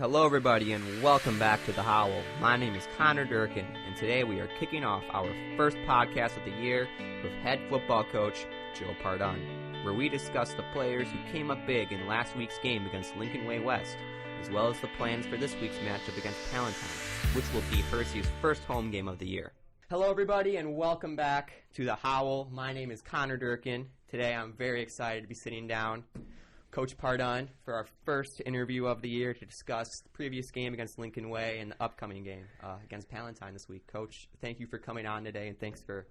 Hello everybody and welcome back to the Howl. My name is Durkin and today we are kicking off our first podcast of the year with head football coach Joe Pardun, where we discuss the players who came up big in last week's game against Lincoln Way West, as well as the plans for this week's matchup against Palatine, which will be Hersey's first home game of the year. Hello everybody and welcome back to the Howl. My name is Durkin. Today I'm very excited to be sitting down Coach Pardun for our first interview of the year to discuss the previous game against Lincoln Way and the upcoming game against Palatine this week. Coach, thank you for coming on today, and thanks for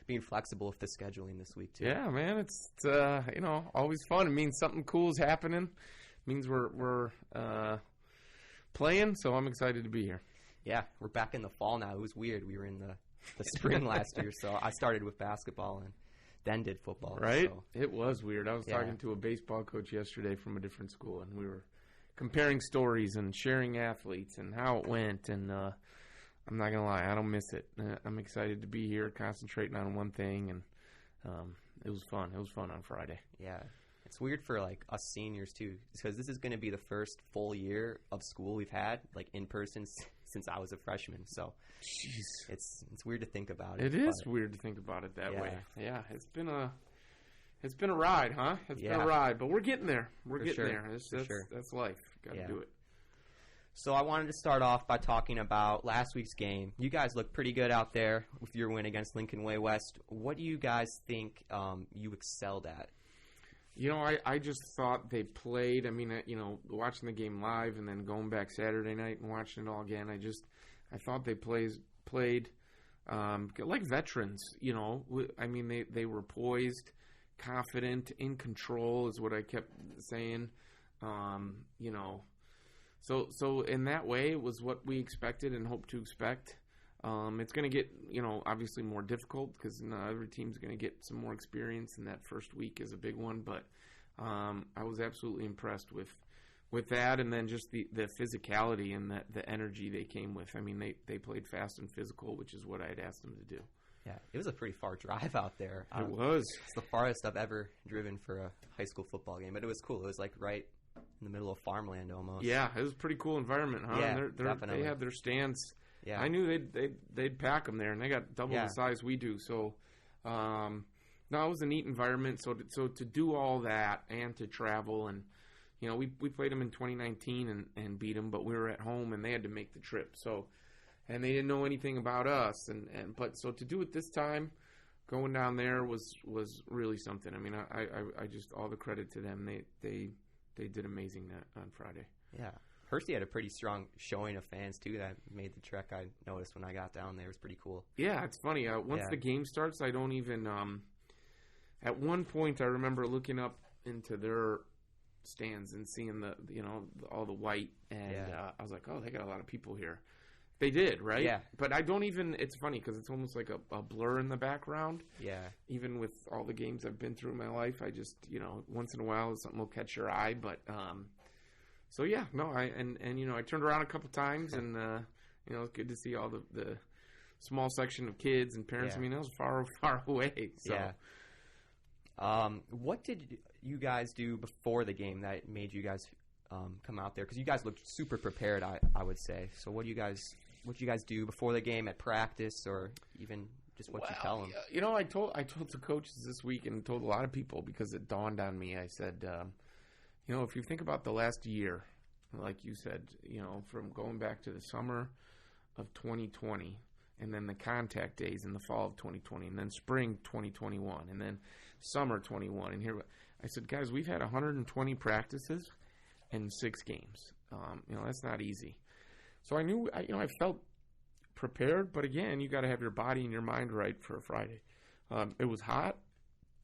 being flexible with the scheduling this week too. Yeah, man, it's always fun. It means something cool is happening. It means we're playing, so I'm excited to be here. Yeah, we're back in the fall now. It was weird. We were in the spring last year, so I started with basketball and then did football. Right? So. It was weird. I was talking to a baseball coach yesterday from a different school, and we were comparing stories and sharing athletes and how it went, and I'm not going to lie, I don't miss it. I'm excited to be here, concentrating on one thing, and it was fun. It was fun on Friday. Yeah. It's weird for, us seniors, too, because this is going to be the first full year of school we've had, in person since I was a freshman. So Jeez. It's weird to think about it. It is weird to think about it that way. Yeah, it's been a ride, huh? It's been a ride, but we're getting there. We're getting there. That's life. Got to do it. So I wanted to start off by talking about last week's game. You guys look pretty good out there with your win against Lincoln Way West. What do you guys think you excelled at? I just thought they played. I mean, watching the game live and then going back Saturday night and watching it all again, I thought they played like veterans. I mean, they were poised, confident, in control is what I kept saying. So in that way, it was what we expected and hoped to expect. It's going to get, obviously more difficult because every team's going to get some more experience, and that first week is a big one. But I was absolutely impressed with that, and then just the physicality and the energy they came with. I mean, they played fast and physical, which is what I had asked them to do. Yeah, it was a pretty far drive out there. It was. It's the farthest I've ever driven for a high school football game, but it was cool. It was right in the middle of farmland almost. Yeah, it was a pretty cool environment, huh? Yeah, definitely. They had their stands. Yeah. I knew they'd pack them there, and they got double the size we do. So, no, it was a neat environment. So to do all that and to travel, and we played them in 2019 and beat them, but we were at home and they had to make the trip. So, and they didn't know anything about us, but so to do it this time, going down there was really something. I mean, I just all the credit to them. They did amazing on Friday. Yeah. Hersey had a pretty strong showing of fans, too, that made the trek. I noticed when I got down there. It was pretty cool. Yeah, it's funny. Once the game starts, I don't even at one point, I remember looking up into their stands and seeing all the white, and I was like, oh, they got a lot of people here. They did, right? Yeah. But I don't even – it's funny because it's almost like a blur in the background. Yeah. Even with all the games I've been through in my life, I just, once in a while something will catch your eye, but so yeah, no, I turned around a couple times, and it's good to see all the small section of kids and parents. Yeah. I mean, that was far away. So. Yeah. What did you guys do before the game that made you guys come out there? Because you guys looked super prepared, I would say. So what do you guys do before the game at practice, or even just what you tell them? I told the coaches this week and told a lot of people because it dawned on me. I said. If you think about the last year, like you said, from going back to the summer of 2020, and then the contact days in the fall of 2020, and then spring 2021, and then summer 21, and here, I said, guys, we've had 120 practices and 6 games. That's not easy. So I knew, I felt prepared, but again, you got to have your body and your mind right for a Friday. It was hot,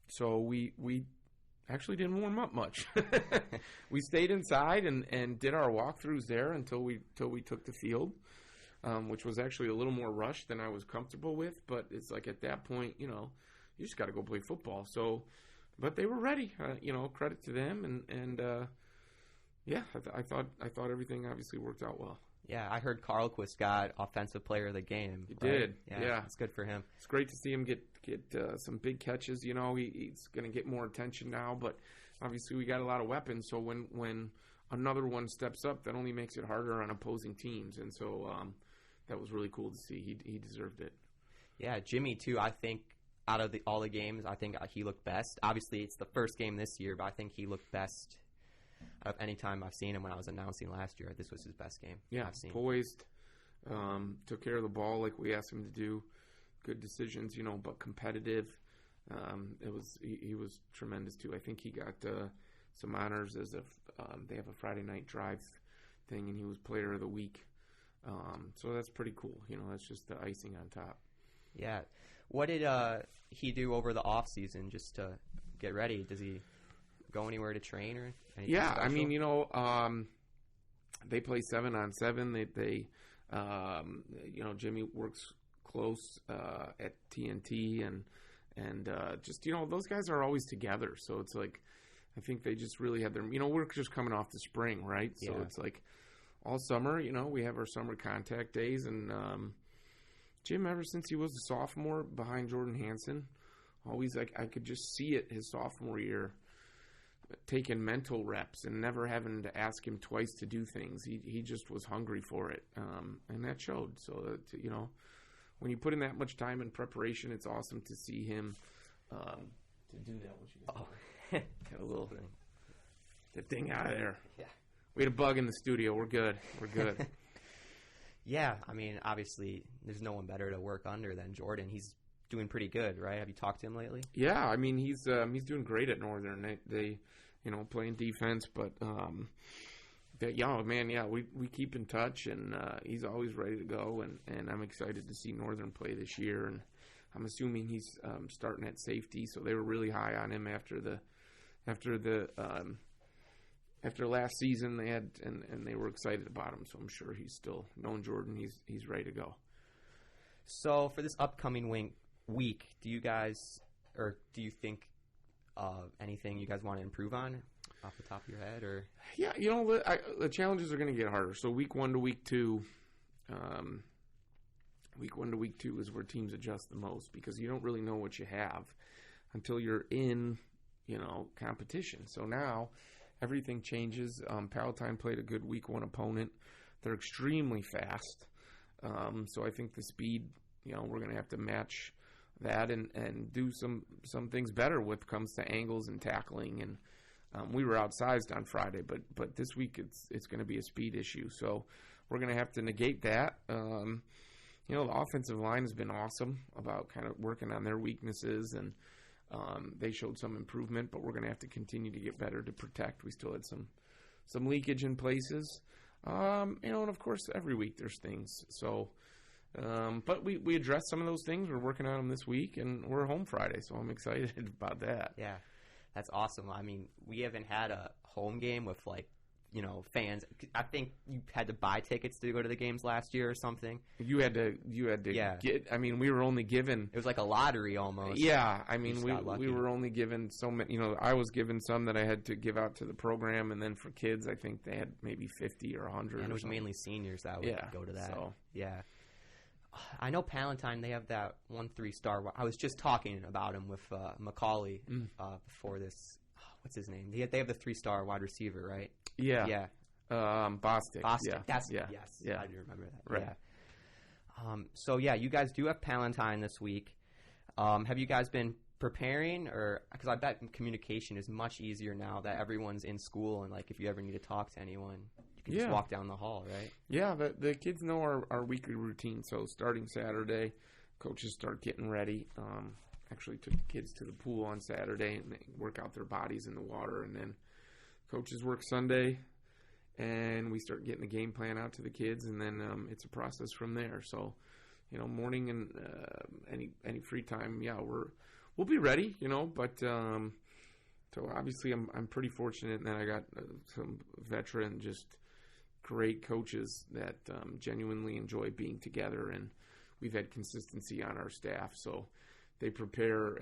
so we actually didn't warm up much. We stayed inside and did our walkthroughs there until we took the field, which was actually a little more rushed than I was comfortable with. But it's like at that point, you just got to go play football. So, but they were ready. Credit to them, and I thought everything obviously worked out well. Yeah, I heard Carlquist got Offensive Player of the Game. He did. Yeah, it's good for him. It's great to see him get some big catches. He's going to get more attention now, but obviously we got a lot of weapons. So when another one steps up, that only makes it harder on opposing teams. And so that was really cool to see. He deserved it. Yeah, Jimmy, too, I think out of all the games, I think he looked best. Obviously, it's the first game this year, but I think he looked best out of any time I've seen him. When I was announcing last year, this was his best game I've seen. Poised, took care of the ball like we asked him to do. Good decisions, but competitive. He was tremendous, too. I think he got some honors as they have a Friday night drive thing, and he was player of the week. So that's pretty cool. That's just the icing on top. Yeah. What did he do over the off season just to get ready? Does he go anywhere to train or anything? Yeah, special? I mean, they play 7-on-7. They Jimmy works close at TNT and just those guys are always together. So it's like I think they just really had their we're just coming off the spring, right? So it's like all summer, we have our summer contact days and. Jim, ever since he was a sophomore behind Jordan Hansen, always I could just see it his sophomore year, taking mental reps and never having to ask him twice to do things. He just was hungry for it, and that showed. So when you put in that much time in preparation, it's awesome to see him to do that. Get a little the thing out of there. Yeah, we had a bug in the studio. We're good. Yeah, I mean, obviously, there's no one better to work under than Jordan. He's doing pretty good, right? Have you talked to him lately? Yeah, I mean, he's doing great at Northern. They playing defense, but we keep in touch, and he's always ready to go, and I'm excited to see Northern play this year, and I'm assuming he's starting at safety, so they were really high on him after last season. They had and they were excited about him, so I'm sure he's still knowing Jordan. He's ready to go. So for this upcoming week, do you guys or do you think anything you guys want to improve on off the top of your head? Or yeah, the challenges are going to get harder. So week 1 to week 2, is where teams adjust the most because you don't really know what you have until you're in competition. So now. Everything changes. Palatine played a good week 1 opponent. They're extremely fast. So I think the speed, we're going to have to match that and do some things better when it comes to angles and tackling. And we were outsized on Friday, but this week it's going to be a speed issue. So we're going to have to negate that. The offensive line has been awesome about kind of working on their weaknesses and they showed some improvement, but we're going to have to continue to get better to protect. We still had some leakage in places, and of course every week there's things. So, but we addressed some of those things. We're working on them this week, and we're home Friday, so I'm excited about that. Yeah, that's awesome. I mean, we haven't had a home game with fans. I think you had to buy tickets to go to the games last year or something. You had to get. I mean, we were only given. It was like a lottery almost. Yeah, I mean, we were only given so many. I was given some that I had to give out to the program, and then for kids, I think they had maybe 50 or 100. And it was mainly seniors that would go to that. So. Yeah. I know Palatine, they have that 1 3-star. I was just talking about him with Macaulay before this. What's his name? They have the 3-star wide receiver, right? Yeah. Yeah. Bostic. Bostic. Yeah. Yes. Yeah. I do remember that. Right. Yeah. So, you guys do have Palatine this week. Have you guys been preparing? Because I bet communication is much easier now that everyone's in school and, if you ever need to talk to anyone, you can just walk down the hall, right? Yeah. The kids know our weekly routine. So, starting Saturday, coaches start getting ready. Actually took the kids to the pool on Saturday and they work out their bodies in the water, and then coaches work Sunday and we start getting the game plan out to the kids, and then it's a process from there. So, morning and any free time, we'll be ready, but so obviously I'm pretty fortunate that I got some veteran, just great coaches that genuinely enjoy being together, and we've had consistency on our staff. So they prepare.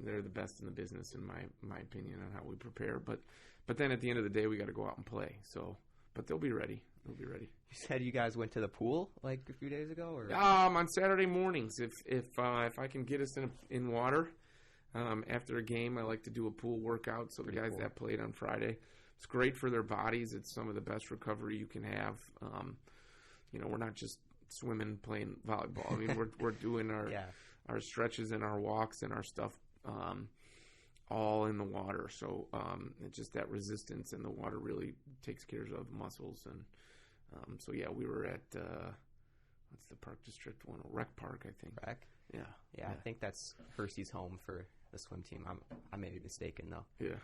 They're the best in the business, in my opinion, on how we prepare. But then at the end of the day, we got to go out and play. So, but they'll be ready. They'll be ready. You said you guys went to the pool a few days ago, or on Saturday mornings. If I can get us in water after a game, I like to do a pool workout. So the guys that played on Friday, it's great for their bodies. It's some of the best recovery you can have. We're not just swimming, playing volleyball. I mean, we're doing our stretches and our walks and our stuff all in the water. So it's just that resistance in the water really takes care of the muscles. And we were at what's the park district one? Rec Park, I think. Rec? Yeah. I think that's Hersey's home for the swim team. I may be mistaken though. Yeah.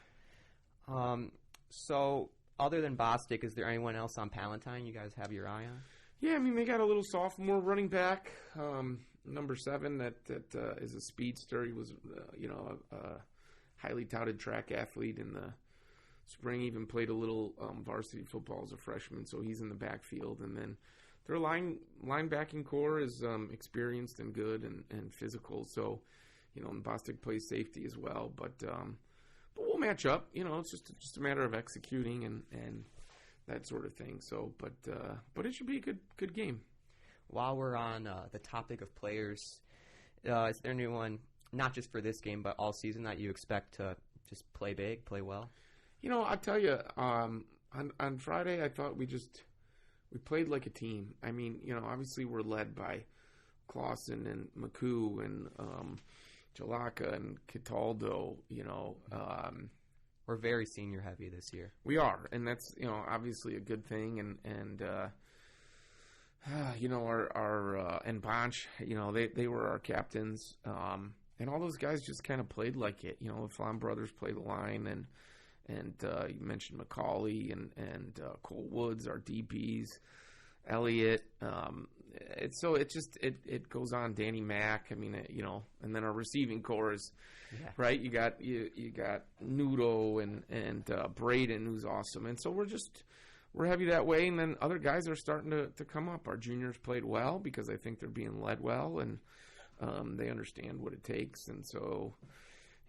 So other than Bostic, is there anyone else on Palatine you guys have your eye on? Yeah, I mean, they got a little sophomore running back, number 7, that is a speedster. He was, a highly touted track athlete in the spring. Even played a little varsity football as a freshman, so he's in the backfield. And then their linebacking core is experienced and good and physical. So, and Bostic plays safety as well. But we'll match up. It's just a matter of executing and that sort of thing. So, but it should be a good game. While we're on the topic of players, is there anyone, not just for this game, but all season, that you expect to just play big, play well? I'll tell you, on Friday, I thought we played like a team. I mean, obviously we're led by Clausen and McCoo and Jalaka and Cataldo, We're very senior heavy this year. We are, and that's obviously a good thing. And our and Bonch, they were our captains, and all those guys just kind of played like it. The Flom brothers play the line, and you mentioned McCauley and Cole Woods, our DBs, Elliott. It goes on. Danny Mack. I mean, and then our receiving core is right. You got Nudo and Braden, who's awesome, and so we're heavy that way. And then other guys are starting to come up. Our juniors played well because I think they're being led well, and they understand what it takes. And so,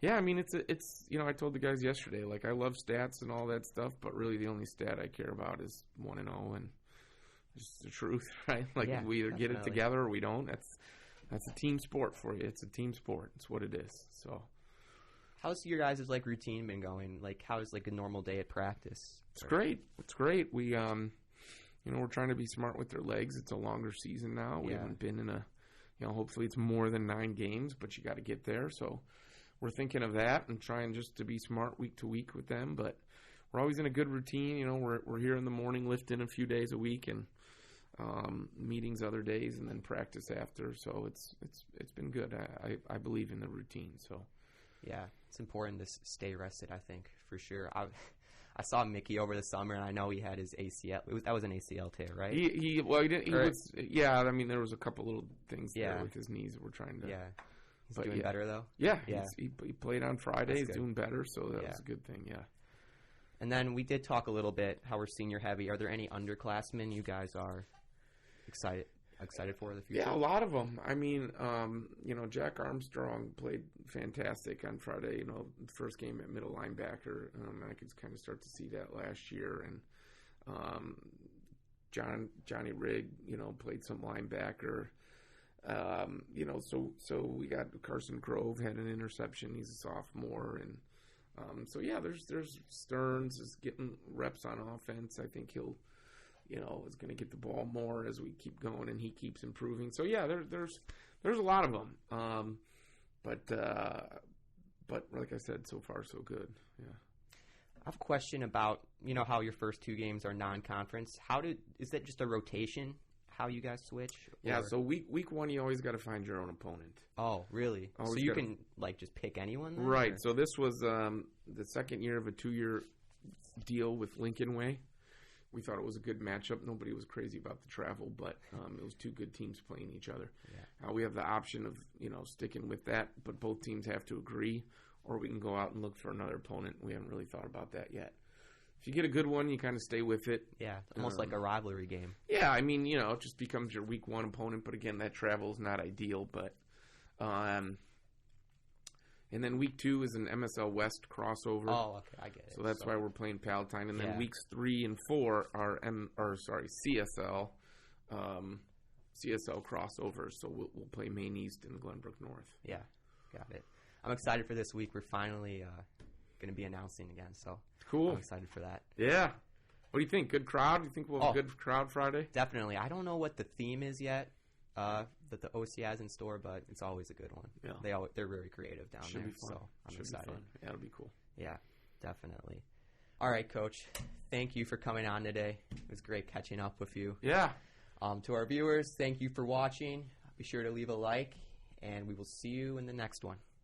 yeah, I mean, it's I told the guys yesterday, like, I love stats and all that stuff, but really the only stat I care about is 1-0, and it's the truth, right? Like, we either get it together or we don't. That's a team sport for you. It's a team sport. It's what it is. So, how's your guys' routine been going? Like, how's a normal day at practice? It's great. It's great. We we're trying to be smart with their legs. It's a longer season now. We haven't been in hopefully it's more than 9 games, but you got to get there. So we're thinking of that and trying just to be smart week to week with them. But we're always in a good routine. We're here in the morning lifting a few days a week, and meetings other days, and then practice after. So it's been good. I believe in the routine. So yeah, it's important to stay rested, I think, for sure. I saw Mickey over the summer, and I know he had his ACL. That was an ACL tear, right? He was. Yeah, I mean, there was a couple little things there with his knees that we're trying to. Yeah, he's doing better though. Yeah. He played on Friday. He's doing better, so that was a good thing. Yeah. And then we did talk a little bit how we're senior heavy. Are there any underclassmen you guys are excited for the future? Yeah, a lot of them. I mean, Jack Armstrong played fantastic on Friday. The first game at middle linebacker. I could kind of start to see that last year. And Johnny Rigg, played some linebacker. So we got Carson Grove had an interception. He's a sophomore, and there's Stearns is getting reps on offense. I think he'll. Is going to get the ball more as we keep going, and he keeps improving. So yeah, there's a lot of them. But like I said, so far so good. Yeah. I have a question about how your first 2 games are non-conference. Is that just a rotation? How you guys switch? Yeah. So week 1, you always got to find your own opponent. Oh, really? So you can just pick anyone then, right? Or? So this was the second year of a 2-year deal with Lincoln Way. We thought it was a good matchup. Nobody was crazy about the travel, but it was 2 good teams playing each other. Yeah. We have the option of sticking with that, but both teams have to agree, or we can go out and look for another opponent. We haven't really thought about that yet. If you get a good one, you kind of stay with it. Yeah, almost like a rivalry game. Yeah, I mean, it just becomes your week 1 opponent, but again, that travel is not ideal. But and then week 2 is an MSL West crossover. Oh, okay, I get it. So that's why we're playing Palatine. And then weeks 3 and 4 are CSL crossovers. So we'll play Maine East and Glenbrook North. Yeah, got it. I'm excited for this week. We're finally going to be announcing again. So Cool. I'm excited for that. Yeah. What do you think? Good crowd? Do you think we'll have a good crowd Friday? Definitely. I don't know what the theme is yet that the OC has in store, but it's always a good one. Yeah. They're very creative down there. Be fun. So I'm excited. Be fun. Yeah, it'll be cool. Yeah, definitely. All right, Coach. Thank you for coming on today. It was great catching up with you. Yeah. To our viewers, thank you for watching. Be sure to leave a like, and we will see you in the next one.